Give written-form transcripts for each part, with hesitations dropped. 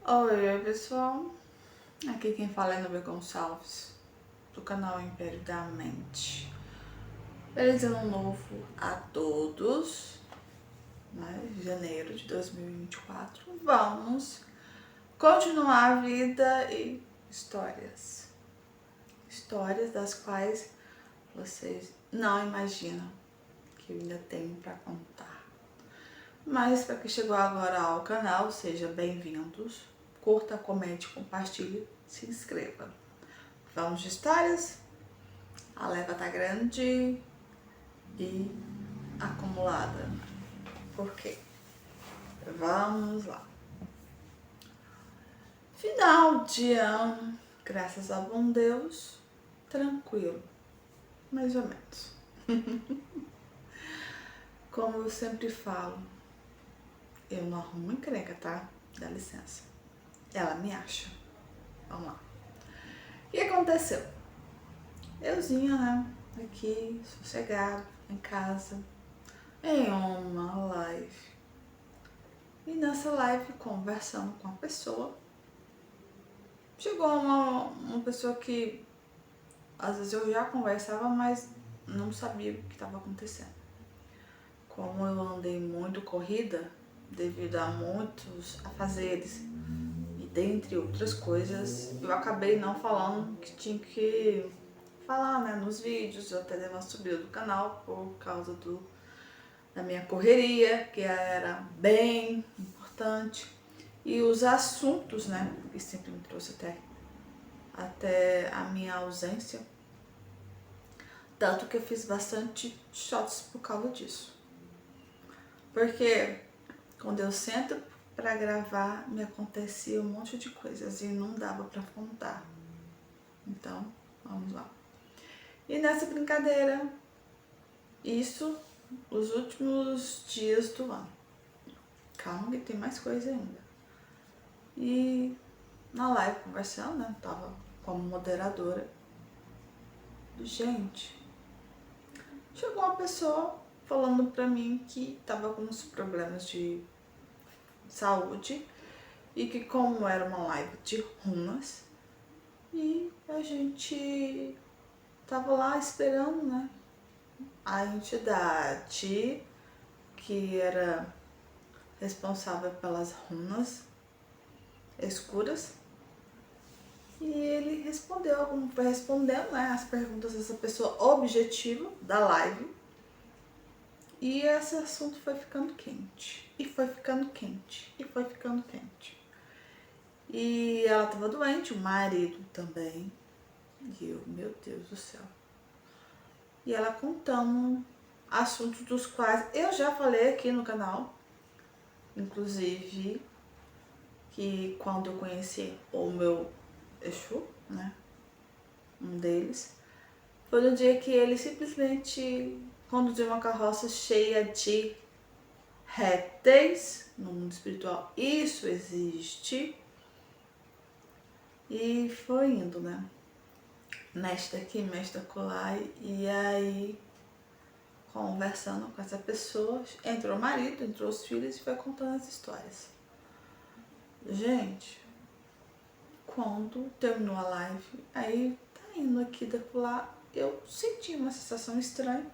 Oi pessoal, aqui quem fala é Nubia Gonçalves, do canal Império da Mente. Feliz ano novo a todos, né? Janeiro de 2024. Vamos continuar a vida e histórias. Histórias das quais vocês não imaginam que eu ainda tenho para contar. Mas para quem chegou agora ao canal, sejam bem-vindos. Curta, comente, compartilhe, se inscreva. Vamos de histórias? A leva tá grande e acumulada. Por quê? Vamos lá. Final de ano, graças a bom Deus, tranquilo, mais ou menos. Como eu sempre falo, eu não arrumo encrenca, tá? Dá licença. Ela me acha. Vamos lá. O que aconteceu? Euzinha, né? Aqui, sossegado, em casa, em uma live. E nessa live, conversando com a pessoa, chegou uma pessoa que às vezes eu já conversava, mas não sabia o que estava acontecendo. Como eu andei muito corrida, devido a muitos afazeres e dentre outras coisas, eu acabei não falando que tinha que falar, né, nos vídeos. Eu até dei uma subida do canal por causa da minha correria, que era bem importante, e os assuntos, né, que sempre me trouxe até a minha ausência. Tanto que eu fiz bastante shots por causa disso. Porque quando eu sento para gravar, me acontecia um monte de coisas e não dava para contar. Então, vamos lá. E nessa brincadeira, isso os últimos dias do ano. Calma que tem mais coisa ainda. E na live conversando, né? Tava como moderadora. Gente, chegou uma pessoa falando pra mim que tava com uns problemas de saúde e que como era uma live de runas e a gente tava lá esperando, né? A entidade que era responsável pelas runas escuras. E ele foi respondendo, né, as perguntas dessa pessoa objetiva da live. E esse assunto foi ficando quente. E foi ficando quente. E foi ficando quente. E ela estava doente, o marido também. E eu, meu Deus do céu. E ela contando assuntos dos quais eu já falei aqui no canal. Inclusive, que quando eu conheci o meu Exu, né? Um deles. Foi no dia que ele simplesmente conduziu uma carroça cheia de répteis no mundo espiritual. Isso existe. E foi indo, né? Mexe daqui, mexe da colar. E aí, conversando com essa pessoa, entrou o marido, entrou os filhos e foi contando as histórias. Gente, quando terminou a live, aí tá indo aqui da colar, eu senti uma sensação estranha.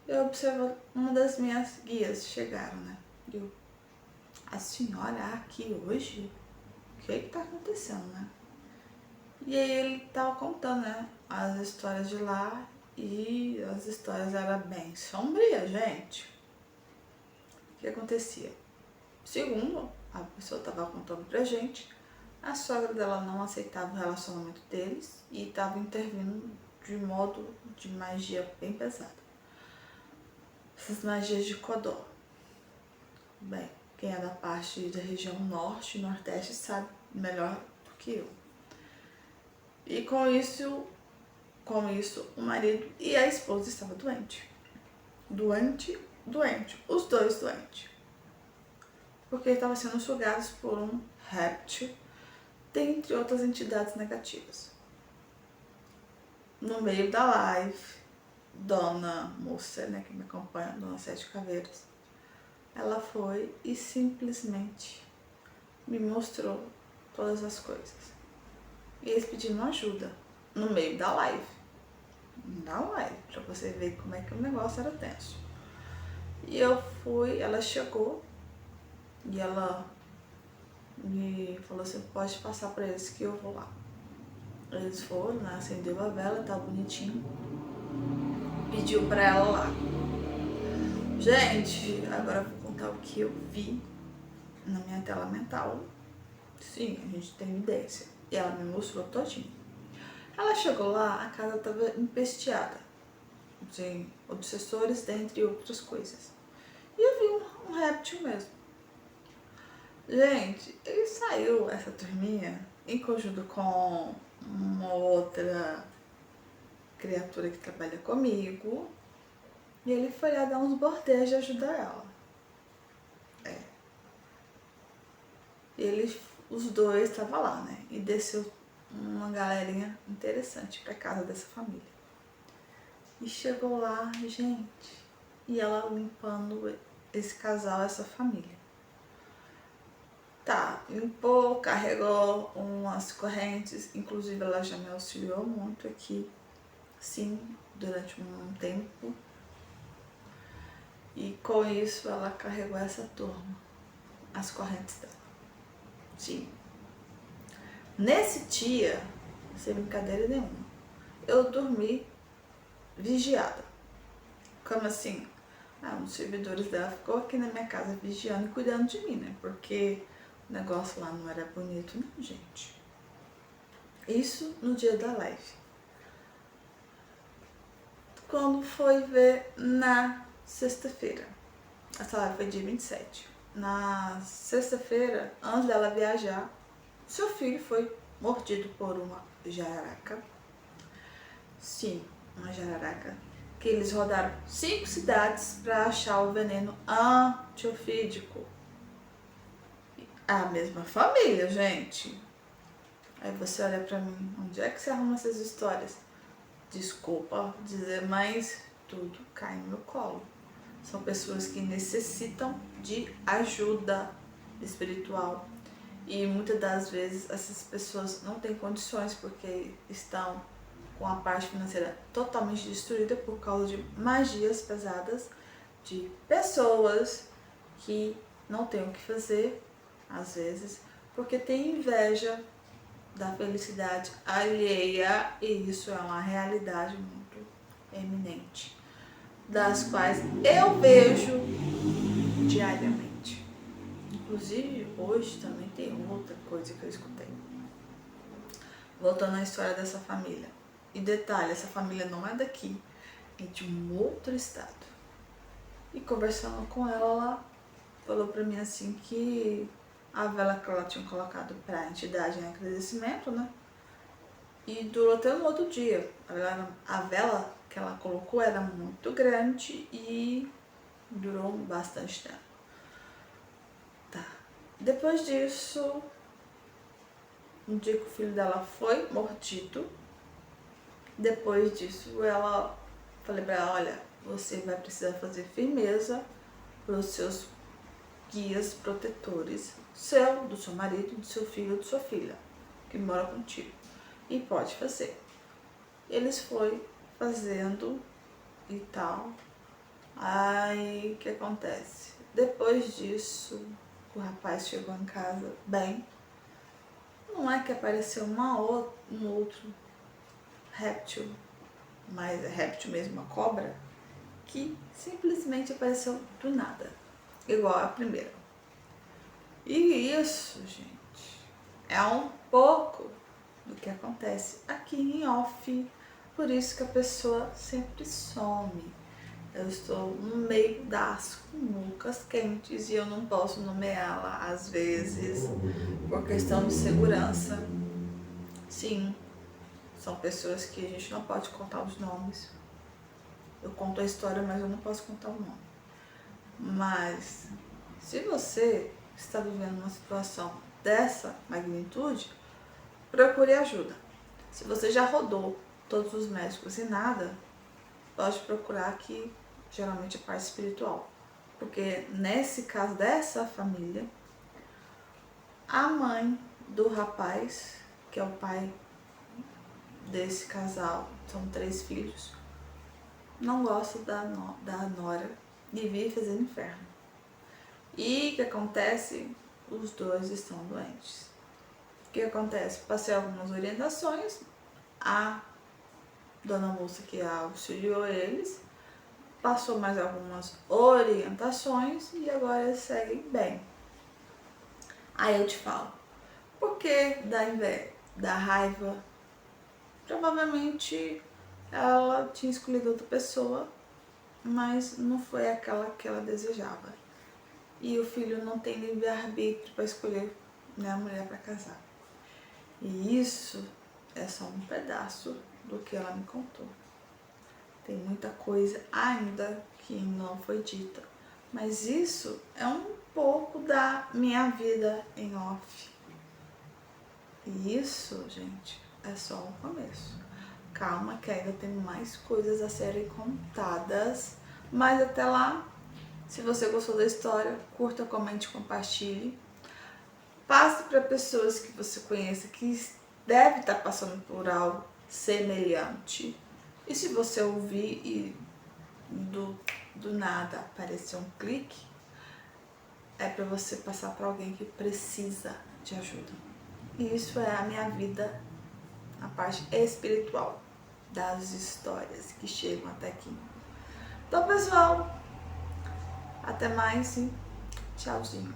Eu observo uma das minhas guias chegaram, né? Eu, a senhora aqui hoje? O que tá acontecendo, né? E aí ele tava contando, né? As histórias de lá e as histórias eram bem sombrias, gente. O que acontecia? Segundo a pessoa tava contando pra gente, a sogra dela não aceitava o relacionamento deles e tava intervindo de modo de magia bem pesada. Essas magias de Codó. Bem, quem é da parte da região norte e nordeste sabe melhor do que eu. E com isso, o marido e a esposa estavam doentes. Doente. Os dois doentes. Porque estavam sendo sugados por um réptil, dentre outras entidades negativas. No meio da live, Dona Moça, né, que me acompanha, Dona Sete Caveiras, ela foi e simplesmente me mostrou todas as coisas. E eles pedindo ajuda no meio da live. Pra você ver como é que o negócio era tenso. E eu fui, ela chegou e ela me falou assim, pode passar pra eles que eu vou lá. Eles foram, né, acendeu a vela, tá bonitinho. Pediu pra ela lá. Gente, agora eu vou contar o que eu vi na minha tela mental. Sim, a gente tem evidência. E ela me mostrou todinho. Ela chegou lá, a casa tava empesteada de obsessores, dentre outras coisas. E eu vi um réptil mesmo. Gente, ele saiu, essa turminha, em conjunto com uma outra criatura que trabalha comigo. E ele foi lá dar uns bordejos de ajudar ela. Os dois estavam lá, né? E desceu uma galerinha interessante pra casa dessa família. E chegou lá, gente, e ela limpando esse casal, essa família. Tá, limpou, carregou umas correntes, inclusive ela já me auxiliou muito aqui, sim, durante um tempo. E com isso ela carregou essa turma, as correntes dela. Sim. Nesse dia, sem brincadeira nenhuma, eu dormi vigiada. Como assim? Um dos servidores dela ficou aqui na minha casa vigiando e cuidando de mim, né? Porque o negócio lá não era bonito, não, gente. Isso no dia da live. Quando foi ver na sexta-feira, essa live foi dia 27. Na sexta-feira, antes dela viajar, seu filho foi mordido por uma jararaca. Sim, uma jararaca. Que eles rodaram 5 cidades para achar o veneno antiofídico. A mesma família, gente. Aí você olha pra mim, onde é que você arruma essas histórias? Desculpa dizer, mas tudo cai no meu colo. São pessoas que necessitam de ajuda espiritual. E muitas das vezes essas pessoas não têm condições porque estão com a parte financeira totalmente destruída por causa de magias pesadas de pessoas que não têm o que fazer, às vezes, porque tem inveja da felicidade alheia, e isso é uma realidade muito eminente, das quais eu vejo diariamente. Inclusive, hoje também tem outra coisa que eu escutei. Voltando à história dessa família. E detalhe, essa família não é daqui, é de um outro estado. E conversando com ela, ela falou pra mim assim que a vela que ela tinha colocado pra entidade em agradecimento, né? E durou até no outro dia. A vela que ela colocou era muito grande e durou bastante tempo. Tá. Depois disso, um dia que o filho dela foi mordido, depois disso falei pra ela, olha, você vai precisar fazer firmeza para os seus guias protetores, do seu marido, do seu filho ou de sua filha, que mora contigo. E pode fazer. Eles foi fazendo e tal. Aí, o que acontece? Depois disso, o rapaz chegou em casa bem. Não é que apareceu um outro réptil, mas é réptil mesmo, uma cobra, que simplesmente apareceu do nada, igual a primeira. E isso, gente, é um pouco do que acontece aqui em off, por isso que a pessoa sempre some. Eu estou no meio das cunucas quentes e eu não posso nomeá-la às vezes por questão de segurança. Sim, são pessoas que a gente não pode contar os nomes. Eu conto a história, mas eu não posso contar o nome. Mas se você está vivendo uma situação dessa magnitude, procure ajuda. Se você já rodou todos os médicos e nada, pode procurar aqui, geralmente a parte espiritual. Porque nesse caso dessa família, a mãe do rapaz, que é o pai desse casal, são 3 filhos, não gosta da nora e vive fazendo inferno. E o que acontece? Os dois estão doentes. O que acontece? Passei algumas orientações, a dona moça que auxiliou eles passou mais algumas orientações e agora eles seguem bem. Aí eu te falo, por que da inveja, da raiva? Provavelmente ela tinha escolhido outra pessoa, mas não foi aquela que ela desejava. E o filho não tem livre-arbítrio para escolher, né, a mulher para casar. E isso é só um pedaço do que ela me contou. Tem muita coisa ainda que não foi dita, mas isso é um pouco da minha vida em off. E isso, gente, é só o começo. Calma que ainda tem mais coisas a serem contadas, mas até lá, se você gostou da história, curta, comente, compartilhe. Passe para pessoas que você conheça que deve estar passando por algo semelhante. E se você ouvir e do nada aparecer um clique, é para você passar para alguém que precisa de ajuda. E isso é a minha vida, a parte espiritual das histórias que chegam até aqui. Então, pessoal, até mais e tchauzinho.